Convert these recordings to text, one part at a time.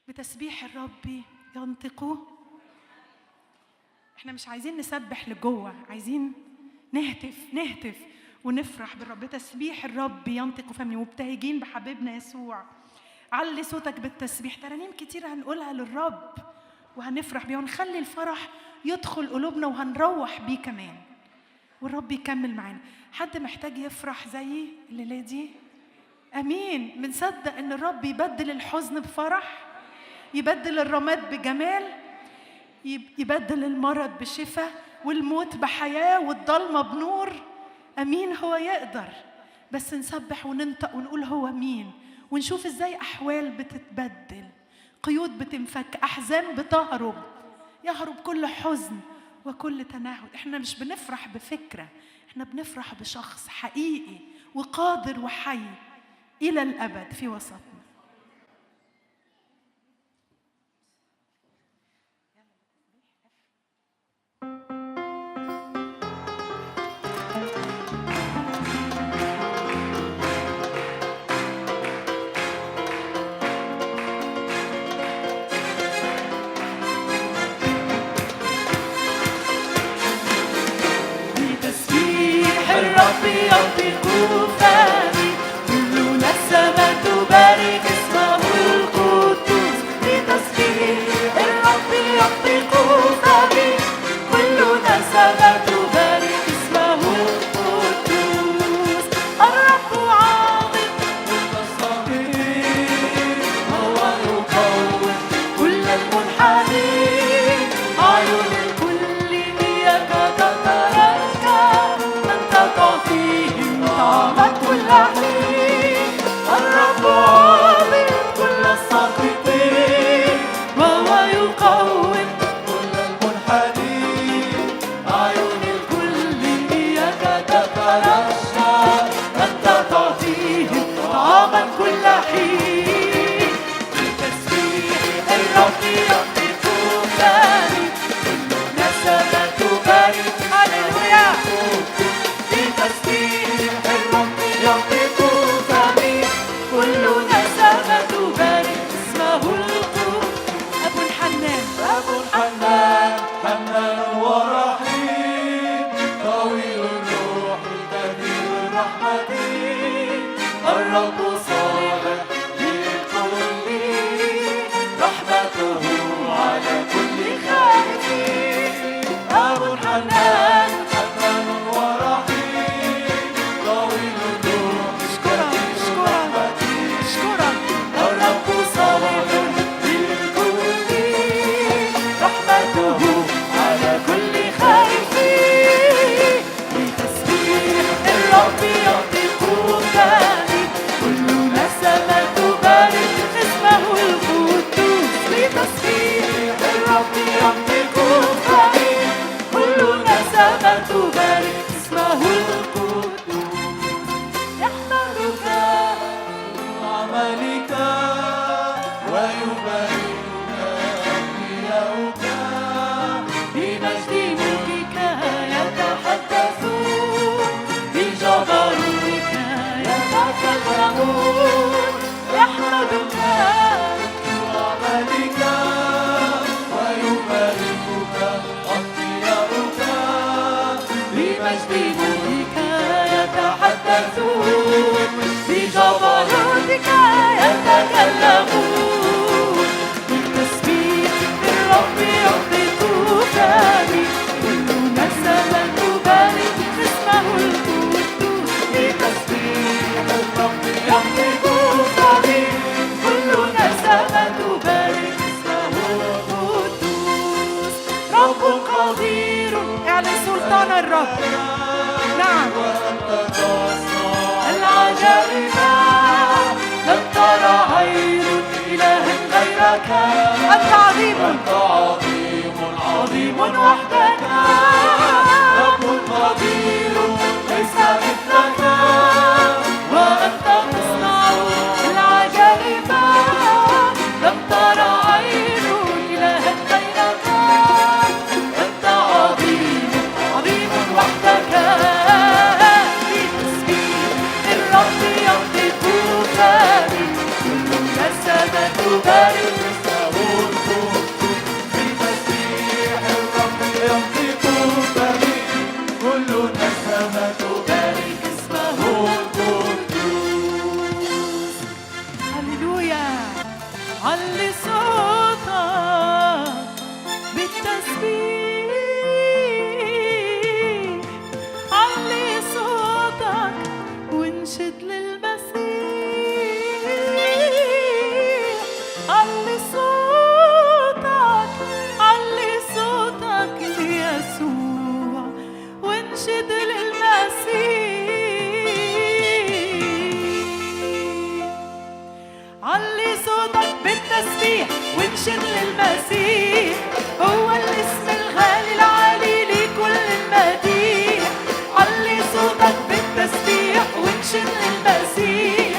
بتسبيح الرب ينطق. احنا مش عايزين نسبح لجوه، عايزين نهتف ونفرح بالرب. تسبيح الرب ينطق فمي، مبتهجين بحبيبنا يسوع. علي صوتك بالتسبيح. ترانيم كتير هنقولها للرب وهنفرح بيه، ونخلي الفرح يدخل قلوبنا وهنروح بيه كمان، والرب يكمل معانا. حد محتاج يفرح زي الليلة دي؟ امين. بنصدق ان الرب يبدل الحزن بفرح، يبدل الرماد بجمال، يبدل المرض بشفاء، والموت بحياة، والضلمة بنور. امين. هو يقدر، بس نسبح وننطق ونقول هو مين، ونشوف ازاي احوال بتتبدل، قيود بتنفك، احزان بتهرب، يهرب كل حزن وكل تنهد. احنا مش بنفرح بفكرة، احنا بنفرح بشخص حقيقي وقادر وحي إلى الأبد في وسطنا. بتسبيح الرب ينطق فمي، كل نسمة تبارك اسمه القدوس. بتسبيح الرب ينطق فمي، كل نسمة تبارك اسمه القدوس. الرب عاظم متصدق، هو يقوم كل المنحنين. عيون الكل إياك تترجى، أنت تعطيهم طعما كل حين. الرب عاظم كل الساقطين، وهو يقوم كل المنحنين. عيون الكل إياك تترجى، أنت تعطيهم طعما كل حين. بتسبيح الرب ينطق فمي، كل نسمة تبارك. هللويا. بتسبيح الرب ينطق فمي، كل نسمة تبارك اسمه القدوس. أبو الحنان، أبو الحنان، حنان ورحيم، طويل الروح كثير الرحمة. الرب صالح للكل، رحمته على كل خائف. أبو الحنان، حنان ورحيم، طويل الروح كثير الرحمة. الرب صالح للكل، رحمته على كل خائف. بتسبيح الرب ينطق فمي، كل نسمة تبارك اسمه القدوس. بتسبيح الرب ينطق فمي، كل نسمة تبارك اسمه القدوس. يحمدك عملك ويباركك أنبياؤك، بمجد ملكك يتحدثون، بجبروتك يتكلمون. يحمدك عملك ويباركك أنبياؤك، بمجد ملكك يتحدثون، بجبروتك يتكلمون. بالتسبيح الرب ينطق فمي، كل نسمة تبارك اسمه القدوس. بتسبيح الرب ينطق فمي، كل نسمة تبارك اسمه القدوس. رب قدير. اعلن سلطان الرب. نعم. العجائب لم ترى عين إله غيرك. أنت عظيم، أنت عظيم عظيم وحدك. رب قدير ليس مثلك. وأنت تصنع العجائب، لم ترى عين إله غيرك. أنت عظيم، عظيم وحدك. بتسبيح الرب ينطق فمي، كل نسمة تبارك علي صوتك بالتسبيح، علي صوتك وانشد للمسيح، علي صوتك، علي صوتك ليسوع وانشد للمسيح، علي صوتك بالتسبيح وانشد للمسيح، هو الاسم الغالي العالي لكل المديح، علي صوتك بالتسبيح وانشد للمسيح،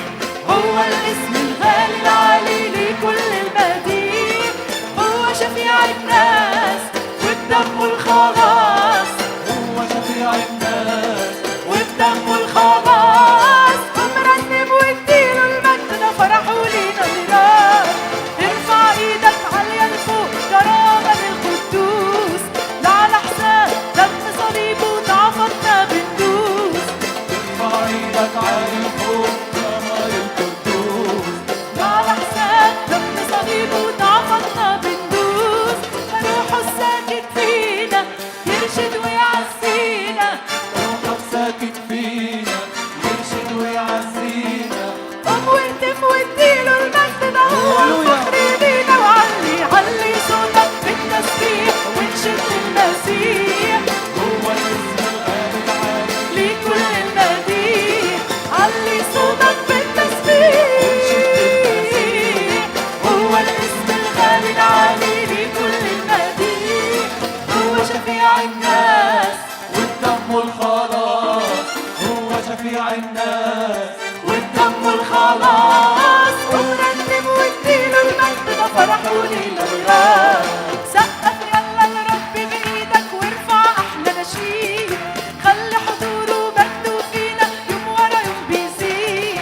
هو الاسم الغالي العالي لكل المديح، هو شفيع الناس والدم الخلاص، هو شفيع الناس والدم الخلاص، ومرنم واديله المجد ده فرح ولينا ميراث، ارفع ايدك عالية لفوق كرامة للقدوس، لا على حساب دم صليبه ضعفتنا بندوس، ارفع ايدك عالي فوق كرامة للقدوس، لا على حساب دم صليبه ضعفتنا بندوس، روحه الساكت فينا يرشد ويعزينا، روحك ساكت فينا يرشد ويعزينا، قوم واهتف واديله المجد ده هو هللويا. الفخر لينا، وعلي علي صوتك بالتسبيح وانشد للمسيح، هو الاسم الغالي العالي لكل المديح، علي صوتك بالتسبيح، هو الاسم الغالي العالي لكل المديح، هو شفيع الناس والدم الخلاص، هو شفيع الناس والدم الخلاص، ونرنم واديله المجد ده فرح ولينا ميراث، سقف يلا لرب بايدك وارفع احلى نشيد، خلي حضوره مجده فينا يوم ورا يوم بيزيد،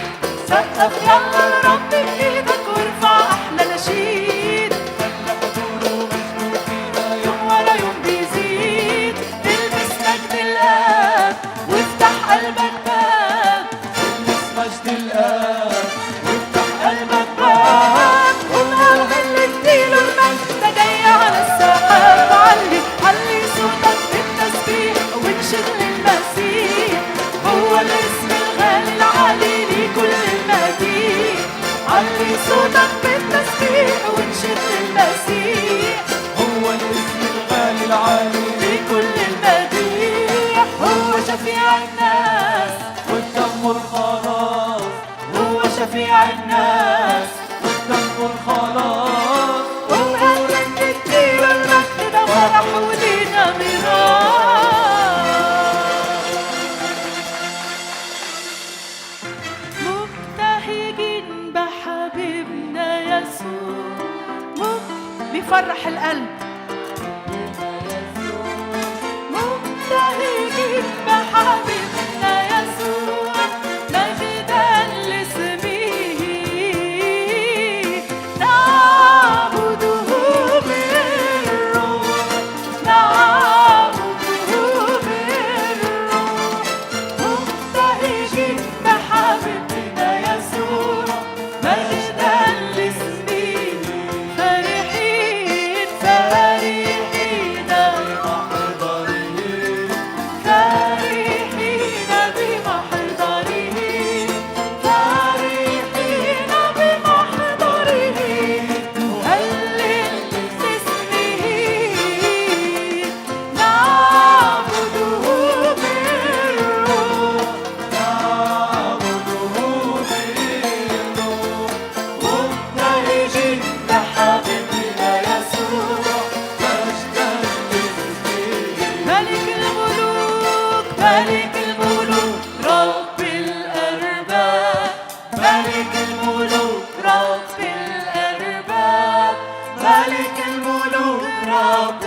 سقف يلا لرب بايدك وارفع احلى نشيد، خلى حضوره مجنون فينا يوم ورا يوم بيزيد، البس مجد الاب وافتح قلبك باب، يلبس مجد الآب وافتح قلبك باب، ونهار اللي اديله المجد ده جاي على السحاب، علي علي صوتك بالتسبيح وانشد للمسيح، هو الاسم الغالي العالي لكل المديح، علي صوتك بالتسبيح وانشد للمسيح، هو الاسم الغالي العالي لكل المديح، هو شفيع الناس، والدم الخلاص، هو شفيع الناس، والدم الخلاص، وقلنا نديله المجد ده فرح ولينا ميراث، مبتهجين بحبيبنا يسوع، بيفرح القلب، مبتهجين بحبيبنا يسوع، مجدا لاسمه، نعبده بالروح، نعبده بالروح، مبتهجين بحبيبنا يسوع، مجدا لاسمه، فرحين فرحين رب